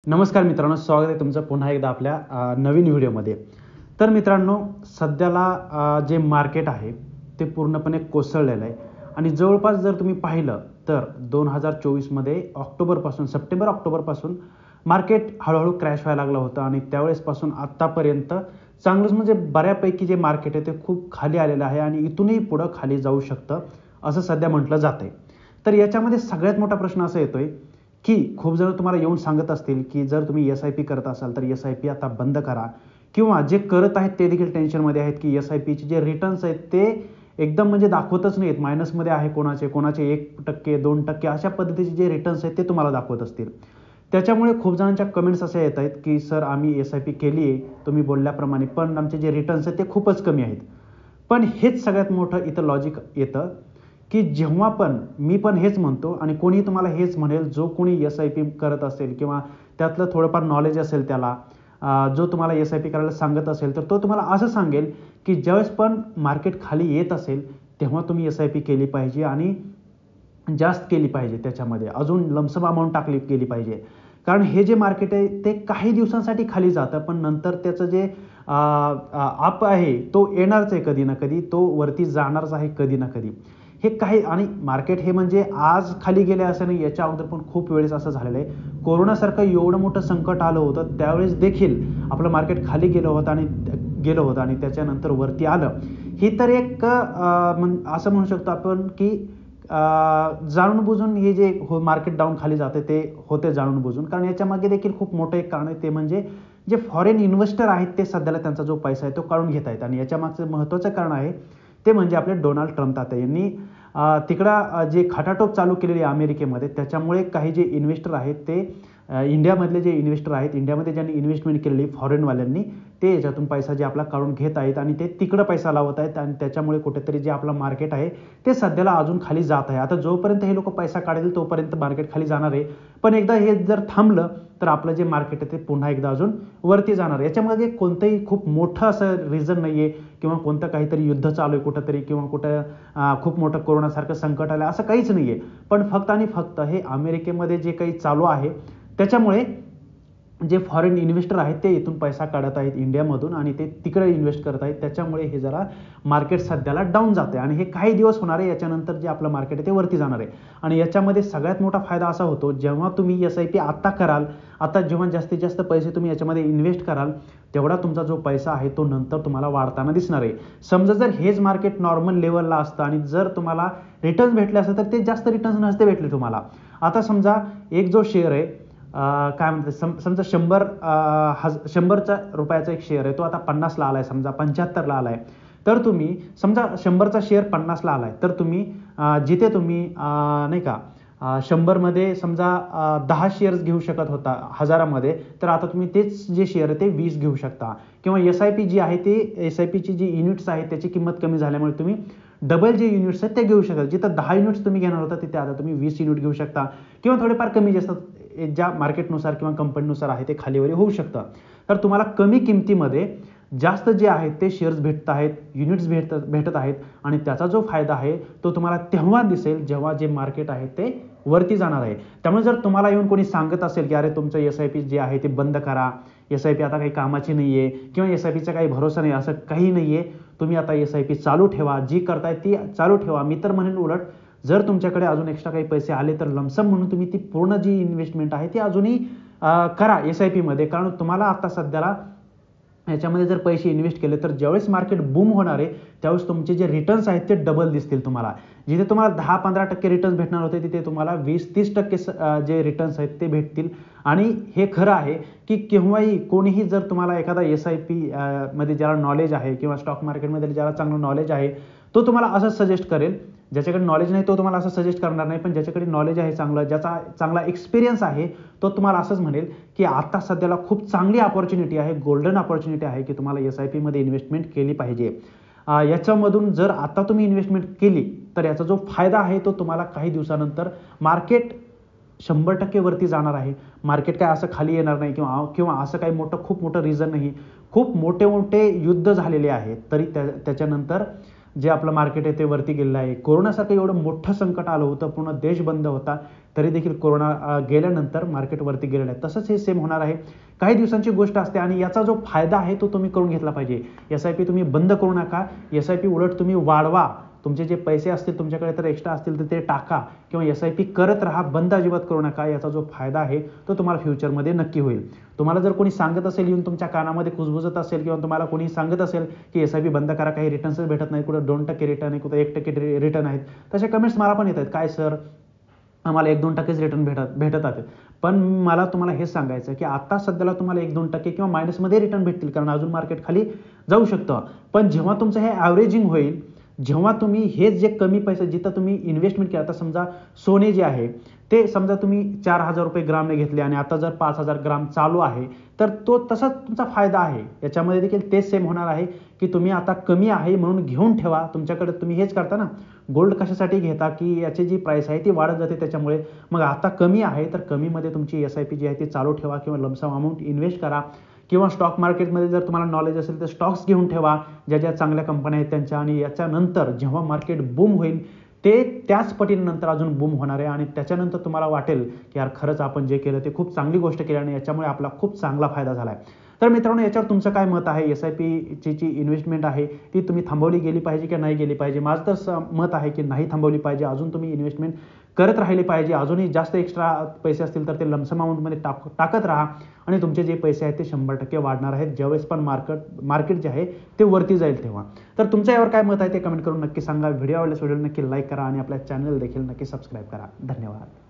नमस्कार मित्रांनो, स्वागत आहे तुमचं पुन्हा एकदा आपल्या नवीन व्हिडिओमध्ये. तर मित्रांनो, सध्याला जे मार्केट आहे ते पूर्णपणे कोसळलेलं आहे आणि जवळपास जर तुम्ही पाहिलं तर 2024मध्ये सप्टेंबर ऑक्टोबरपासून मार्केट हळूहळू क्रॅश व्हायला लागलं होतं आणि त्यावेळेसपासून आत्तापर्यंत चांगलंच म्हणजे बऱ्यापैकी जे मार्केट आहे ते खूप खाली आलेलं आहे आणि इथूनही पुढं खाली जाऊ शकतं असं सध्या म्हटलं जातं आहे. तर याच्यामध्ये सगळ्यात मोठा प्रश्न असा येतोय की खूप जण तुम्हाला येऊन सांगत असतील की जर तुम्ही SIP करत असाल तर SIP आता बंद करा, किंवा जे करत आहेत ते देखील टेन्शनमध्ये आहेत की SIPचे जे रिटर्न्स आहेत ते एकदम म्हणजे दाखवतच नाहीत, मायनसमध्ये आहे, कोणाचे 1%, 2% अशा पद्धतीचे जे रिटर्न्स आहेत ते तुम्हाला दाखवत असतील. त्याच्यामुळे खूप जणांच्या कमेंट्स अशा येत आहेत की सर आम्ही SIP केली आहे तुम्ही बोलल्याप्रमाणे, पण आमचे जे रिटर्न्स आहेत ते खूपच कमी आहेत. पण हेच सगळ्यात मोठं इथं लॉजिक येतं की जेव्हा पण मी पण हेच म्हणतो आणि कोणी तुम्हाला हेच म्हणेल, जो कोणी SIP करत असेल किंवा त्यातलं थोडंफार नॉलेज असेल त्याला, जो तुम्हाला SIP करायला सांगत असेल तर तो तुम्हाला असं सांगेल की ज्यावेळेस पण मार्केट खाली येत असेल तेव्हा तुम्ही SIP केली पाहिजे आणि जास्त केली पाहिजे, त्याच्यामध्ये अजून लमसम अमाऊंट टाकली गेली पाहिजे. कारण हे जे मार्केट आहे ते काही दिवसांसाठी खाली जातं, पण नंतर त्याचं जे अप आहे तो येणारच आहे, कधी ना कधी तो वरती जाणारच आहे कधी ना कधी. हे काही आणि मार्केट हे म्हणजे आज खाली गेले असं नाही, याच्या अगोदर पण खूप वेळेस असं झालेलं आहे. कोरोनासारखं एवढं मोठं संकट आलं होतं त्यावेळेस देखील आपलं मार्केट खाली गेलं होतं आणि त्याच्यानंतर वरती आलं. ही तर एक असं म्हणू शकतो आपण की जाणून बुजून हे जे मार्केट डाऊन खाली जाते ते होते जाणून बुजून. कारण याच्यामागे देखील खूप मोठं एक कारण आहे, ते म्हणजे जे फॉरेन इन्व्हेस्टर आहेत ते सध्याला त्यांचा जो पैसा आहे तो काढून घेत आहेत आणि याच्यामागचं महत्त्वाचं कारण आहे ते म्हणजे आपले डोनाल्ड ट्रम्प तात्या यांनी तिकडं जे खटाटोप चालू केलेली आहे अमेरिकेमध्ये, त्याच्यामुळे काही जे इन्व्हेस्टर आहेत ते इंडियामधले जे इन्व्हेस्टर आहेत, इंडियामध्ये ज्यांनी इन्व्हेस्टमेंट केलेली फॉरेनवाल्यांनी, ते याच्यातून पैसा जे आपला काढून घेत आहेत आणि ते तिकडं पैसा लावत आहेत आणि त्याच्यामुळे कुठेतरी जे आपलं मार्केट आहे ते सध्याला अजून खाली जात आहे. आता जोपर्यंत हे लोक पैसा काढतील तोपर्यंत मार्केट खाली जाणार आहे, पण एकदा हे जर थांबलं तर आपलं जे मार्केट आहे ते पुन्हा एकदा अजून वरती जाणार. याच्यामध्ये कोणतंही खूप मोठं असं रिझन नाही आहे किंवा कोणतं काहीतरी युद्ध चालू आहे कुठंतरी किंवा कुठं खूप मोठं कोरोनासारखं संकट आलं असं काहीच नाही आहे. पण फक्त आणि फक्त हे अमेरिकेमध्ये जे काही चालू आहे त्याच्यामुळे जे फॉरेन इन्व्हेस्टर आहेत ते इथून पैसा काढत आहेत इंडियामधून आणि ते तिकडे इन्व्हेस्ट करत आहेत, त्याच्यामुळे हे जरा मार्केट सध्याला डाऊन जाते आणि हे काही दिवस होणार आहे. याच्यानंतर जे आपलं मार्केट आहे ते वरती जाणार आहे आणि याच्यामध्ये सगळ्यात मोठा फायदा असा होतो जेव्हा तुम्ही SIP आत्ता कराल, आता जेव्हा जास्तीत जास्त पैसे तुम्ही याच्यामध्ये इन्व्हेस्ट कराल तेवढा तुमचा जो पैसा आहे तो नंतर तुम्हाला वाढताना दिसणार आहे. समजा जर हेच मार्केट नॉर्मल लेवलला असतं आणि जर तुम्हाला रिटर्न्स भेटले असतं तर ते जास्त रिटर्न्स नसते भेटले तुम्हाला. आता समजा एक जो शेअर आहे काय म्हणते समजा 100 रुपयाचा एक शेअर आहे, तो आता 50ला आलाय, समजा 75ला आलाय, तर तुम्ही समजा 100चा शेअर 50ला आलाय तर तुम्ही जिथे तुम्ही नाही का 100मध्ये समजा 10 शेअर्स घेऊ शकत होता 1000मध्ये, तर आता तुम्ही तेच जे शेअर आहे ते 20 घेऊ शकता. किंवा SIP जी आहे ते SIPची जी युनिट्स आहेत त्याची किंमत कमी झाल्यामुळे तुम्ही डबल जे युनिट्स आहेत ते घेऊ शकता. जिथं 10 युनिट्स तुम्ही घेणार होता तिथे आता तुम्ही 20 युनिट घेऊ शकता किंवा थोडेफार कमी जास्त ज्या मार्केटनुसार किंवा कंपनीनुसार आहे ते खालीवरी होऊ शकतं. तर तुम्हाला कमी किमतीमध्ये जास्त जे आहेत ते शेअर्स भेटत आहेत, युनिट्स भेटत आहेत आणि त्याचा जो फायदा आहे तो तुम्हाला तेव्हा दिसेल जेव्हा जे मार्केट आहे ते वरती जाणार आहे. त्यामुळे जर तुम्हाला येऊन कोणी सांगत असेल की अरे तुमचं SIP जे आहे ते बंद करा, SIP आता काही कामाची नाही आहे किंवा SIPचा काही भरोसा नाही, असं काही नाही आहे. तुम्ही आता SIP चालू ठेवा, जी करताय ती चालू ठेवा. मी तर म्हणेन उलट जर तुमच्याकडे अजून एक्स्ट्रा काही पैसे आले तर लमसम म्हणून तुम्ही ती पूर्ण जी इन्व्हेस्टमेंट आहे ती अजूनही करा SIPमध्ये. कारण तुम्हाला आता सध्याला याच्यामध्ये जर पैसे इन्व्हेस्ट केले तर ज्यावेळेस मार्केट बूम होणार आहे त्यावेळेस तुमचे जे रिटर्न्स आहेत ते डबल दिसतील तुम्हाला. जिथे तुम्हाला 10-15% रिटर्न्स भेटणार होते तिथे तुम्हाला 20-30% जे रिटर्न्स आहेत ते भेटतील. आणि हे खरं आहे की केव्हाही कोणीही जर तुम्हाला एखादा SIP मध्ये ज्याला नॉलेज आहे किंवा स्टॉक मार्केटमध्ये ज्याला चांगलं नॉलेज आहे तो तुम्हाला असं सजेस्ट करेल. ज्याच्याकडे नॉलेज नाही तो तुम्हाला असं सजेस्ट करणार नाही, पण ज्याच्याकडे नॉलेज आहे चांगलं, ज्याचा चांगला एक्सपिरियन्स आहे तो तुम्हाला असंच म्हणेल की आता सध्याला खूप चांगली अपॉर्च्युनिटी आहे, गोल्डन अपॉर्च्युनिटी आहे की तुम्हाला SIPमध्ये इन्व्हेस्टमेंट केली पाहिजे. याच्यामधून जर आता तुम्ही इन्व्हेस्टमेंट केली तर याचा जो फायदा आहे तो तुम्हाला काही दिवसानंतर मार्केट 100% वरती जाणार आहे. मार्केट काय असं खाली येणार नाही किंवा असं काही खूप मोठं रिझन नाही. खूप मोठे मोठे युद्ध झालेले आहेत तरी त्याच्यानंतर जे आपलं मार्केट आहे ते वरती गेलेलं आहे. कोरोनासारखं एवढं मोठं संकट आलं होतं, पूर्ण देश बंद होता, तरी देखील कोरोना गेल्यानंतर मार्केट वरती गेलेलं आहे. तसंच हे सेम होणार आहे. काही दिवसांची गोष्ट असते आणि याचा जो फायदा आहे तो तुम्ही करून घेतला पाहिजे. SIP तुम्ही बंद करू नका. SIP उलट तुम्ही वाढवा. तुमचे जे पैसे असतील तुमच्याकडे तर एक्स्ट्रा असतील तर ते टाका किंवा SIP करत राहा. बंद अजिबात करू नका. याचा जो फायदा आहे तो तुम्हाला फ्युचरमध्ये नक्की होईल. तुम्हाला जर कोणी सांगत असेल, येऊन तुमच्या कानामध्ये कुजबुजत असेल किंवा तुम्हाला कोणी सांगत असेल की SIP बंद करा, काही रिटर्न्सच भेटत नाही, कुठं 2% रिटर्न आहे, कुठं 1% रिटर्न आहेत, तसे कमेंट्स मला पण येत आहेत, काय सर आम्हाला 1-2% रिटर्न भेटत आहेत. पण मला तुम्हाला हे सांगायचं की आता सध्याला तुम्हाला 1-2% किंवा मायनसमध्ये रिटर्न भेटतील, कारण अजून मार्केट खाली जाऊ शकतं. पण जेव्हा तुमचं हे ॲव्हरेजिंग होईल, जेव्हा तुम्ही हे जे कमी पैसे जिथं तुम्ही इन्व्हेस्टमेंट केलं, आता समजा सोने जे आहे ते समजा तुम्ही 4,000 रुपये ग्रामने घेतले आणि आता जर 5,000 ग्राम चालू आहे, तर तो तसाच तुमचा फायदा आहे. याच्यामध्ये देखील तेच सेम होणार आहे की तुम्ही आता कमी आहे म्हणून घेऊन ठेवा. तुमच्याकडे तुम्ही हेच करता ना, गोल्ड कशासाठी घेता की याची जी प्राइस आहे ती वाढत जाते त्याच्यामुळे. मग आता कमी आहे तर कमीमध्ये तुमची SIP जी आहे ती चालू ठेवा किंवा लमसम अमाऊंट इन्व्हेस्ट करा. किंवा स्टॉक मार्केटमध्ये जर तुम्हाला नॉलेज असेल तर स्टॉक्स घेऊन ठेवा, ज्या चांगल्या कंपन्या आहेत त्यांच्या. आणि याच्यानंतर जेव्हा मार्केट बूम होईल ते त्याच पटीनंतर अजून बूम होणार आहे आणि त्याच्यानंतर तुम्हाला वाटेल की यार खरंच आपण जे केलं ते खूप चांगली गोष्ट केली आणि याच्यामुळे आपला खूप चांगला फायदा झाला आहे. तर मित्रांनो, याच्यावर तुमचं काय मत आहे? SIPची जी इन्व्हेस्टमेंट आहे ती तुम्ही थांबवली गेली पाहिजे की नाही गेली पाहिजे? माझं तर मत आहे की नाही थांबवली पाहिजे. अजून तुम्ही इन्व्हेस्टमेंट करत राहिली पाहिजे. अजूनही जास्त एक्स्ट्रा पैसे असतील तर ते लमसम अमाऊंटमध्ये टाकत राहा आणि तुमचे जे पैसे आहेत ते 100% वाढणार आहेत ज्यावेळेस पण मार्केट जे आहे ते वरती जाईल तेव्हा. तर तुमचं यावर काय मत आहे ते कमेंट करून नक्की सांगा. व्हिडिओ आवडल्यास व्हिडिओला नक्की लाईक करा आणि आपल्या चॅनल देखील नक्की सबस्क्राईब करा. धन्यवाद.